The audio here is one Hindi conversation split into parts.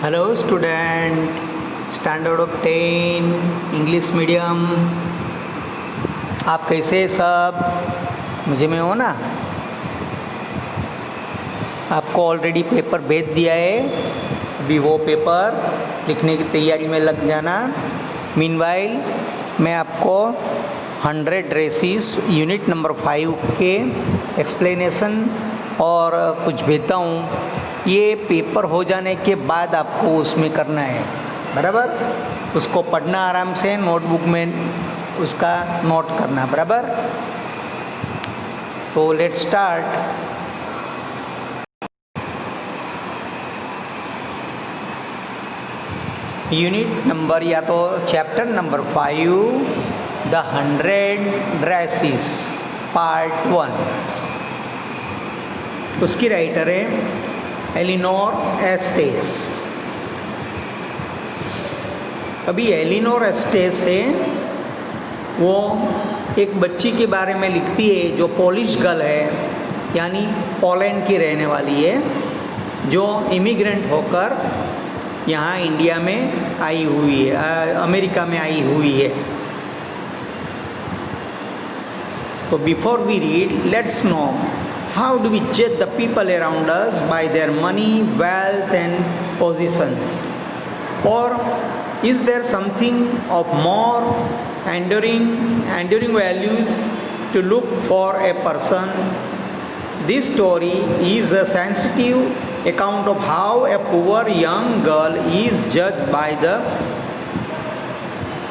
Hello student, standard of 10 English medium. आप कैसे सब मुझे में हो ना? आपको ऑलरेडी पेपर भेज दिया है, अभी वो पेपर लिखने की तैयारी में लग जाना। मीनवाइल मैं आपको 100 रेसिस यूनिट नंबर 5 के एक्सप्लेनेशन और कुछ भेजता हूँ। ये पेपर हो जाने के बाद आपको उसमें करना है, बराबर। उसको पढ़ना आराम से, नोटबुक में उसका नोट करना, बराबर। तो लेट्स स्टार्ट। यूनिट नंबर या तो chapter number 5 the 100 dresses part 1। उसकी राइटर है एलिनोर एस्टेस। अभी एलिनोर एस्टेस है, वो एक बच्ची के बारे में लिखती है जो पोलिश गर्ल है, यानी पोलैंड की रहने वाली है, जो इमिग्रेंट होकर यहाँ इंडिया में आई हुई है, अमेरिका में आई हुई है। तो before we read, let's know how do we judge the people around us by their money, wealth and positions? Or is there something of more enduring values to look for a person? This story is a sensitive account of how a poor young girl is judged by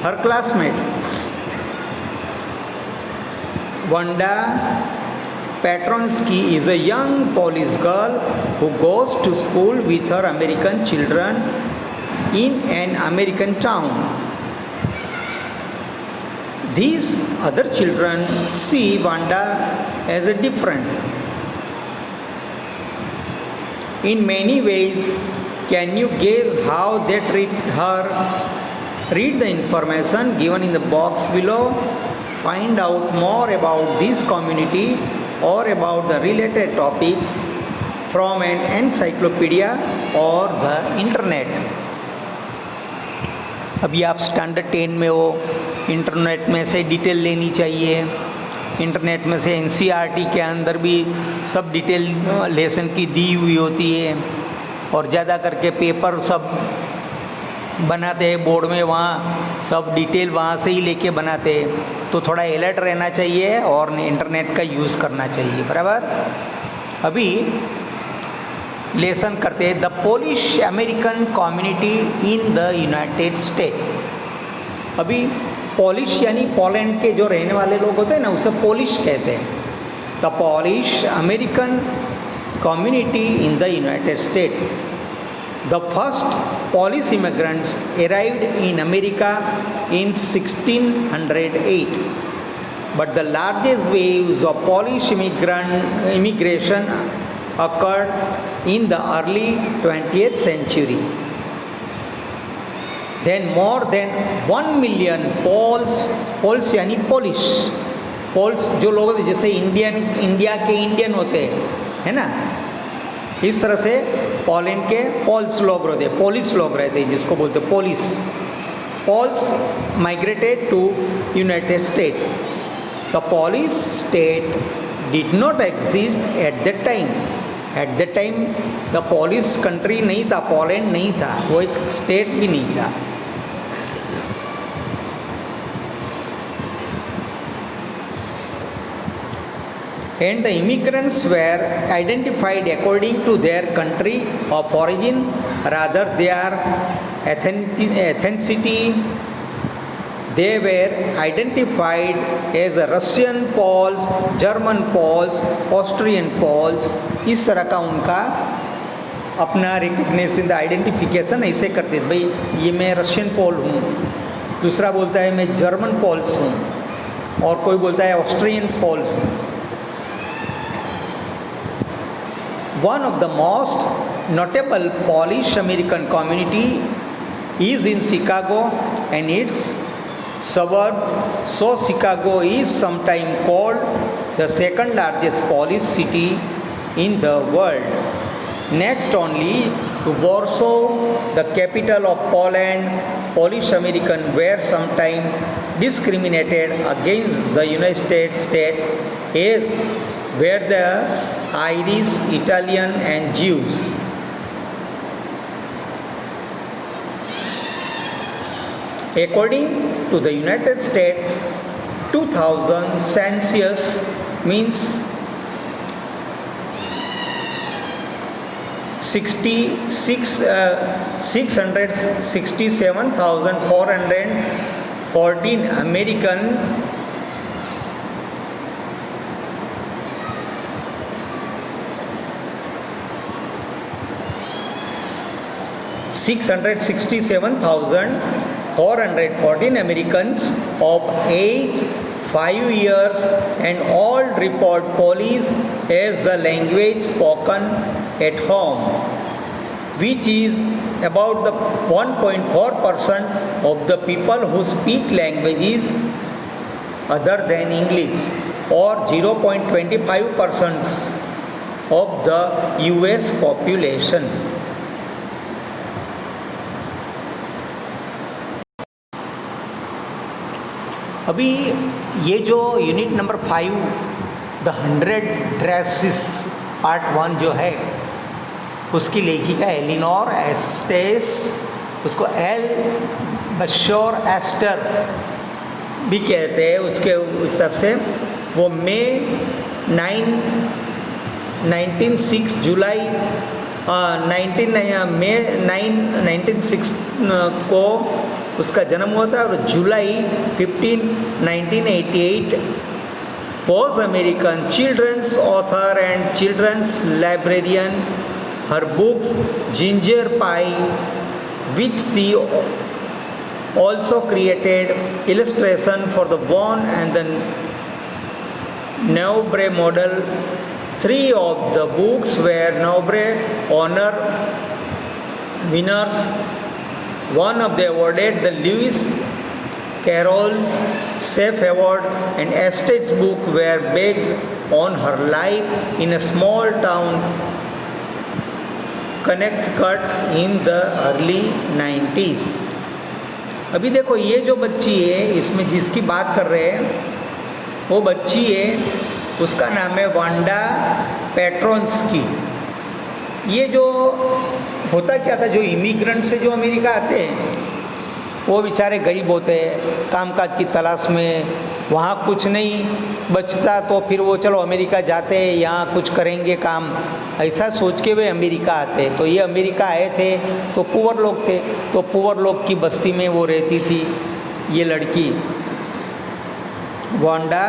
her classmate. Wanda Petronsky is a young Polish girl who goes to school with her American children in an American town. These other children see Wanda as a different. In many ways, can you guess how they treat her? Read the information given in the box below. Find out more about this community or about the related topics from an encyclopedia or the internet. अभी आप स्टैंडर्ड 10 में हो, इंटरनेट में से डिटेल लेनी चाहिए। इंटरनेट में से NCERT के अंदर भी सब डिटेल लेसन की दी हुई होती है, और ज़्यादा करके पेपर सब बनाते हैं बोर्ड में, वहाँ सब डिटेल वहाँ से ही लेके बनाते हैं। तो थोड़ा अलर्ट रहना चाहिए और इंटरनेट का यूज़ करना चाहिए, बराबर। अभी लेसन करते हैं the Polish American community in the United state. अभी पोलिश यानी पोलैंड के जो रहने वाले लोग होते हैं ना, उसे पोलिश कहते हैं। The Polish American community in the United state. The first Polish immigrants arrived in America in 1608, but the largest waves of Polish immigration occurred in the early 20th century. Then more than 1 million Poles यानी Poles जो लोग जैसे इंडिया के इंडियन होते हैं, है ना, इस तरह से पोलैंड के पोल्स लोग रहते, पोलिश लोग रहते हैं, जिसको बोलते Polish. Poles migrated to United State. The Polish state did not exist at the time. At the time the Polish country नहीं था, पोलैंड नहीं था, वो एक स्टेट भी नहीं था। And the immigrants were identified according to their country of origin rather their ethnicity. They were identified as Russian Poles, German Poles, Austrian Poles. इस तरह का उनका अपना रिकग्निशन, आइडेंटिफिकेशन ऐसे करते थे, भाई ये मैं रशियन पोल हूँ, दूसरा बोलता है मैं जर्मन पोल्स हूँ, और कोई बोलता है ऑस्ट्रियन पोल्स हूँ। One of the most notable Polish American community is in Chicago and its suburb. So Chicago is sometimes called the second largest Polish city in the world, next only to Warsaw, the capital of Poland. Polish Americans were sometimes discriminated against the United States, as were the Irish, Italian, and Jews. According to the United States 2000 census, means 667,414 American 667,414 Americans of age 5 years and old report Polish as the language spoken at home, which is about the 1.4% of the people who speak languages other than English, or 0.25% of the US population. अभी ये जो unit number 5 the 100 dresses part 1 जो है, उसकी लेखिका एलिनोर एस्टेस, उसको एल बशोर एस्टर भी कहते हैं, उसके हिसाब से वो मई 1906 को उसका जन्म हुआ था, और जुलाई 15, 1988 was American children's author and children's librarian. Her books Ginger Pie, which she also created illustration for the Vaughan and the Newbery model. 3 of the books were Newbery honor winners. One of them awarded the Lewis Carroll's Safe Award, and Estate's book were based on her life in a small town, Connecticut in the early 90s. अभी देखो ये जो बच्ची है, इसमें जिसकी बात कर रहे हैं वो बच्ची है, उसका नाम है वांडा पेट्रोन्स्की। ये जो होता क्या था, जो इमिग्रेंट से जो अमेरिका आते हैं वो बेचारे गरीब होते हैं, कामकाज की तलाश में, वहाँ कुछ नहीं बचता तो फिर वो चलो अमेरिका जाते हैं, यहाँ कुछ करेंगे काम, ऐसा सोच के वे अमेरिका आते हैं। तो ये अमेरिका आए थे तो पुअर लोग थे, तो पुअर लोग की बस्ती में वो रहती थी ये लड़की वांडा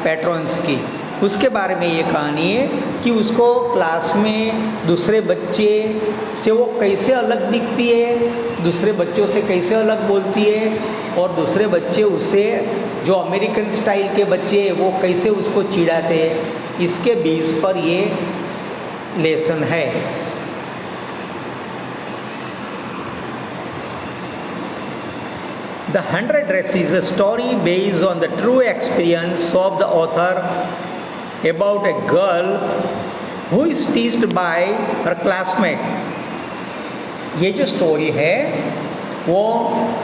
पेट्रोन्स्की। उसके बारे में ये कहानी है कि उसको क्लास में दूसरे बच्चे से वो कैसे अलग दिखती है, दूसरे बच्चों से कैसे अलग बोलती है, और दूसरे बच्चे उससे जो अमेरिकन स्टाइल के बच्चे हैं वो कैसे उसको चिढ़ाते हैं, इसके बेस पर ये लेसन है। The 100 Dresses is a story based on the true experience of the author about a girl who is teased by her classmate. ये जो स्टोरी है वो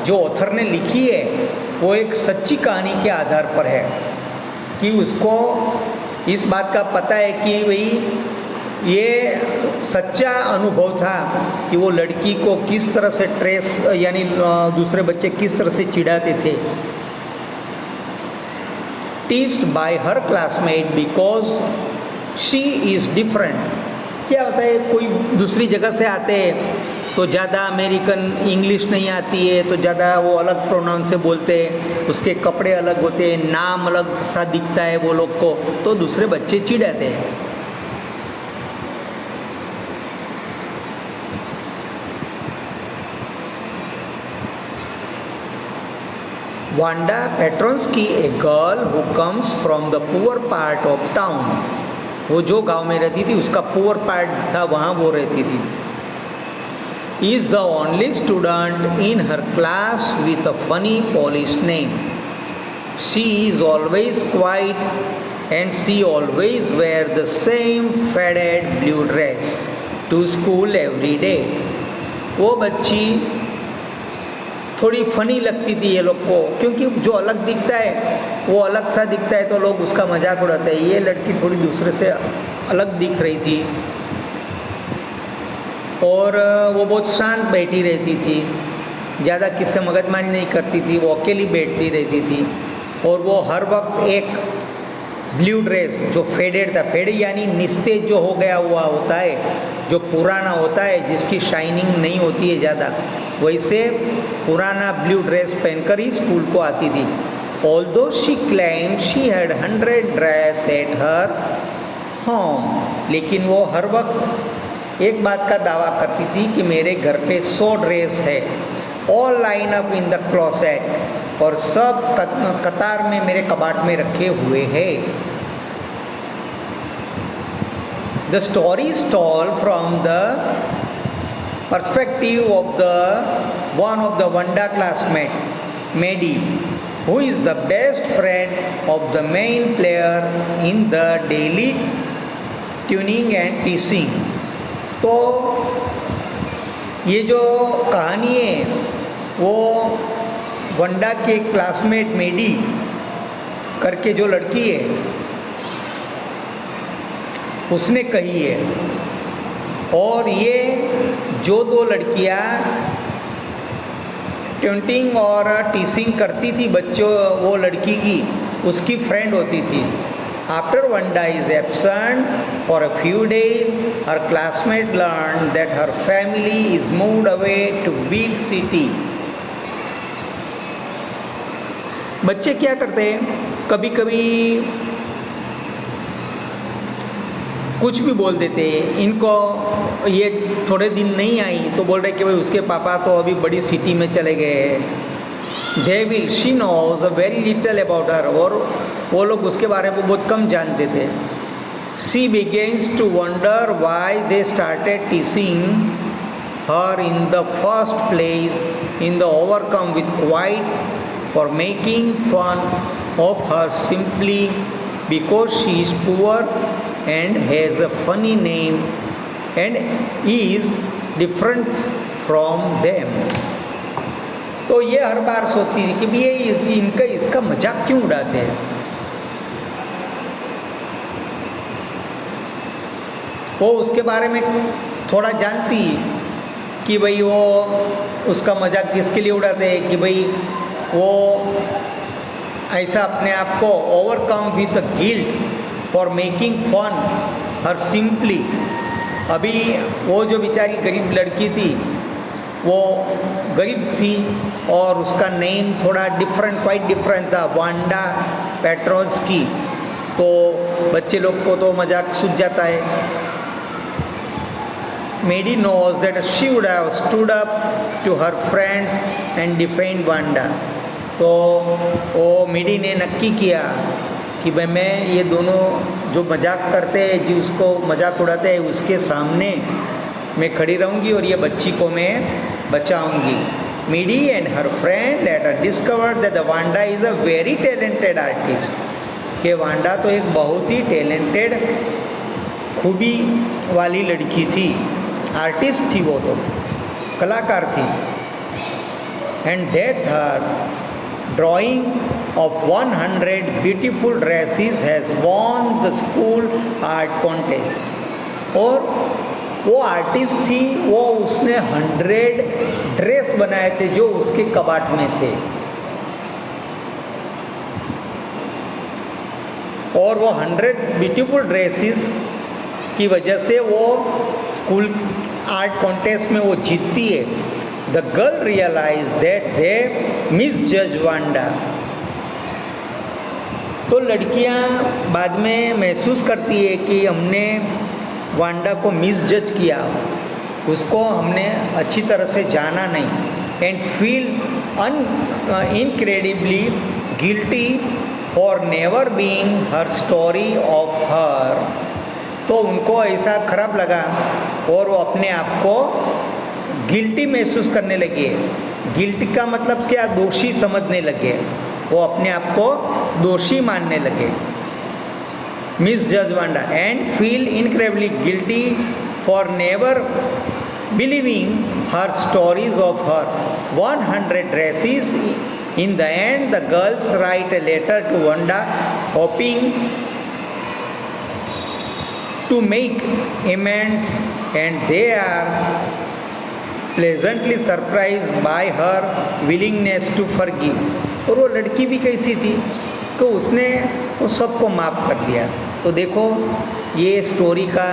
जो ऑथर ने लिखी है वो एक सच्ची कहानी के आधार पर है, कि उसको इस बात का पता है कि भाई ये सच्चा अनुभव था कि वो लड़की को किस तरह से ट्रेस यानी दूसरे बच्चे किस तरह से चिढ़ाते थे। Teased bye her classmate because she is different. क्या होता है, कोई दूसरी जगह से आते हैं तो ज़्यादा अमेरिकन इंग्लिश नहीं आती है, तो ज़्यादा वो अलग प्रोनाउन से बोलते हैं, उसके कपड़े अलग होते हैं, नाम अलग सा दिखता है वो लोग को, तो दूसरे बच्चे चिढ़ाते हैं। Wanda Petronsky, a girl who comes from the poor part of town, वो जो गांव में रहती थी उसका poor part था, वहाँ वो रहती थी, is the only student in her class with a funny Polish name. She is always quiet and she always wears the same faded blue dress to school every day. वो बच्ची थोड़ी फनी लगती थी ये लोग को, क्योंकि जो अलग दिखता है वो अलग सा दिखता है तो लोग उसका मजाक उड़ाते हैं। ये लड़की थोड़ी दूसरे से अलग दिख रही थी और वो बहुत शांत बैठी रहती थी, ज़्यादा किससे मगजमारी नहीं करती थी, वो अकेली बैठती रहती थी। और वो हर वक्त एक ब्लू ड्रेस जो फेडेड था, फेडेड यानी निस्तेज जो हो गया हुआ होता है, जो पुराना होता है, जिसकी शाइनिंग नहीं होती है ज़्यादा, वैसे पुराना ब्लू ड्रेस पहनकर ही स्कूल को आती थी। Although she claim she had 100 dress at her home, लेकिन वो हर वक्त एक बात का दावा करती थी कि मेरे घर पे 100 ड्रेस है, all line up in the closet, और सब कतार में मेरे कबाट में रखे हुए हैं। The story is told from the perspective of the one of the Wanda classmate, Maddie, who is the best friend of the main player in the daily tuning and teasing। तो ये जो कहानी है वो वंडा के क्लासमेट मेडी करके जो लड़की है उसने कही है, और ये जो दो लड़कियां ट्यूनिंग और टीसिंग करती थी बच्चों, वो लड़की की उसकी फ्रेंड होती थी। After Wanda is absent for a few days her classmate learn that her family is moved away to big city. बच्चे क्या करते हैं, कभी कभी कुछ भी बोल देते हैं, इनको ये थोड़े दिन नहीं आई तो बोल रहे कि भाई उसके पापा तो अभी बड़ी सिटी में चले गए हैं। They will she knows very little about her, और वो लोग उसके बारे में बहुत कम जानते थे। She begins to wonder why they started teasing her in the first place in the overcome with quite for making fun of her simply because she is poor and has a funny name and is different from them। तो ये हर बार सोचती थी कि भी ये इसका मजाक क्यों उड़ाते हैं। वो उसके बारे में थोड़ा जानती कि भाई वो उसका मजाक किसके लिए उड़ाते हैं, कि भाई वो ऐसा अपने आप को overcome with the guilt for making fun her simply. अभी वो जो बेचारी गरीब लड़की थी वो गरीब थी और उसका नेम थोड़ा डिफरेंट, क्वाइट डिफरेंट था, वांडा पेट्रोल्स्की। तो बच्चे लोग को तो मजाक सूझ जाता है। Maddie knows that she would have stood up to her friends and defend Wanda. तो वो मेडी ने नक्की किया कि भाई मैं ये दोनों जो मजाक करते हैं, जिसको मजाक उड़ाते हैं, उसके सामने मैं खड़ी रहूँगी और ये बच्ची को मैं बचाऊँगी। Maddie and her friend later discovered that the Wanda is a very talented artist. कि वांडा तो एक बहुत ही टैलेंटेड खूबी वाली लड़की थी, आर्टिस्ट थी, वो तो कलाकार थी। And that her drawing of 100 beautiful dresses has won the school art contest। और वो आर्टिस्ट थी, वो उसने 100 ड्रेस बनाए थे जो उसके कबाट में थे, और वो 100 ब्यूटीफुल ड्रेसेस की वजह से वो स्कूल आर्ट कॉन्टेस्ट में वो जीतती है। The girl realized that they misjudged Wanda। तो लड़कियां बाद में महसूस करती है कि हमने वांडा को मिसजज किया, उसको हमने अच्छी तरह से जाना नहीं। And feel incredibly guilty for never being her story of her. तो उनको ऐसा खराब लगा और वो अपने आप को गिल्टी महसूस करने लगे। गिल्ट का मतलब क्या, दोषी समझने लगे, वो अपने आप को दोषी मानने लगे। मिस जज Wanda and feel incredibly guilty for never believing her stories of her 100 dresses. In the end, the girls write a letter to Wanda, hoping to make amends, and they are pleasantly surprised by her willingness to forgive. और वो लड़की भी कैसी थी कि उसने वो सबको माफ़ कर दिया। तो देखो ये स्टोरी का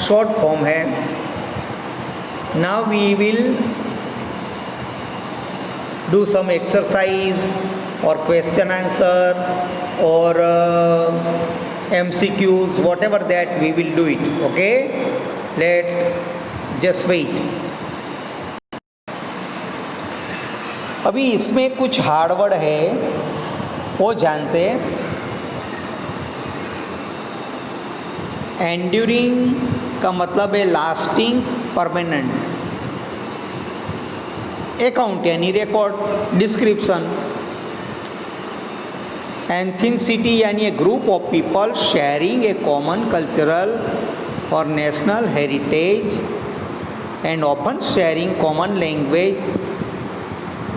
शॉर्ट फॉर्म है। Now we will do some exercise or question answer or MCQs, whatever that we will do it. Okay, let just wait. अभी इसमें कुछ हार्ड वर्ड है वो जानते हैं। एंड्यूरिंग का मतलब है लास्टिंग, परमानेंट। अकाउंट यानी रिकॉर्ड, डिस्क्रिप्शन। एंथिसिटी यानी a group of people sharing a common cultural और national heritage and often sharing common language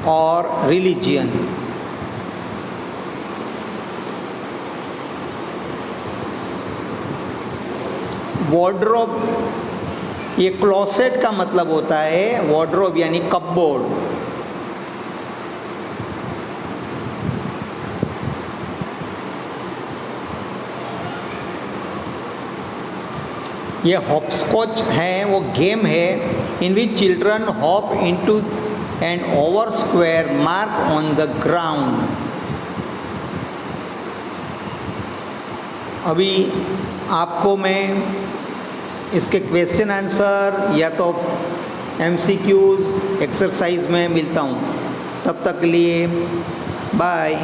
और रिलीजियन। वार्डरोब, ये क्लोसेट का मतलब होता है वार्डरोब यानी कपबोर्ड। ये हॉपस्कॉच है, वो गेम है in which children hop into an over square mark on the ground. अभी आपको मैं इसके क्वेश्चन आंसर या तो MCQs एक्सरसाइज में मिलता हूँ। तब तक के लिए बाय।